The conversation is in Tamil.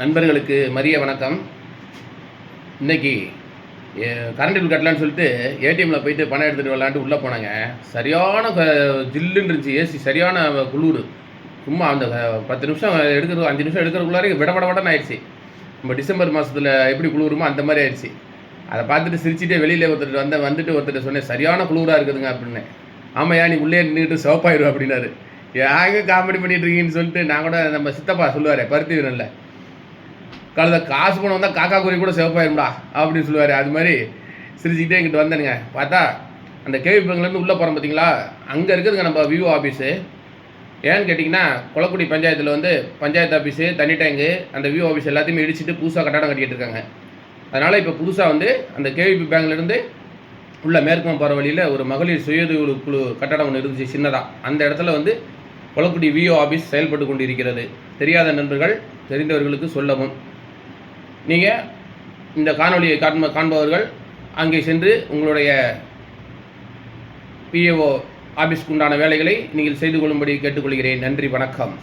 நண்பர்களுக்கு மதிய வணக்கம். இன்றைக்கி கரண்ட் பில் கட்டலான்னு சொல்லிட்டு ஏடிஎம்மில் போயிட்டு பணம் எடுத்துகிட்டு வரலான்ட்டு உள்ளே போனாங்க. சரியான ஜில்லுன்னு இருந்துச்சு. ஏசி சரியான குளிர். சும்மா அந்த 10 நிமிஷம் எடுக்கிறது 5 நிமிஷம் எடுக்கிறதுக்குள்ளாரே விடன்னு ஆயிடுச்சு. நம்ம டிசம்பர் மாதத்தில் எப்படி குளிருமோ அந்த மாதிரி ஆயிடுச்சு. அதை பார்த்துட்டு சிரிச்சுட்டே வெளியில் வந்துட்டு ஒருத்தர் சொன்னேன், சரியான குளிராக இருக்குதுங்க அப்படின்னு. ஆமாயா, நீ உள்ளே நின்றுட்டு சிவப்பாயிரும் அப்படின்னாரு. ஏங்க காமெடி பண்ணிட்டு இருக்கீங்கன்னு சொல்லிட்டு நான் கூட நம்ம சித்தப்பா சொல்லுவார், பருத்தி வீரனில் கழுத காசு பணம் வந்தால் காக்கா குறி கூட சிவப்பாயிரும்டா அப்படின்னு சொல்லுவார். அது மாதிரி சிரிச்சுக்கிட்டே எங்கிட்ட வந்தேனுங்க. பார்த்தா அந்த கேவி பேங்க்லேருந்து உள்ளே போகிறோம் பார்த்தீங்களா, அங்கே இருக்குதுங்க நம்ம விவோ ஆஃபீஸு. ஏன்னு கேட்டிங்கன்னா, கொளக்குடி பஞ்சாயத்தில் பஞ்சாயத்து ஆஃபீஸு, தண்ணி டேங்கு, அந்த விவோ ஆஃபீஸ் எல்லாத்தையுமே இடிச்சிட்டு புதுசாக கட்டடம் கட்டிகிட்டு இருக்காங்க. அதனால் இப்போ புதுசாக அந்த கேவிபி பேங்க்லேருந்து உள்ள மேற்கம் போகிற வழியில் ஒரு மகளிர் சுயதொழில் குழு கட்டடம் ஒன்று இருந்துச்சு சின்னதாக. அந்த இடத்துல கொளக்குடி விஓ ஆஃபீஸ் செயல்பட்டு கொண்டு இருக்கிறது. தெரியாத நண்பர்கள் தெரிந்தவர்களுக்கு சொல்லவும். நீங்கள் இந்த காணொலியை காண்பவர்கள் அங்கே சென்று உங்களுடைய பிஏஓ ஆஃபீஸ்க்கு உண்டான வேலைகளை நீங்கள் செய்து கொள்ளும்படி கேட்டுக்கொள்கிறேன். நன்றி, வணக்கம்.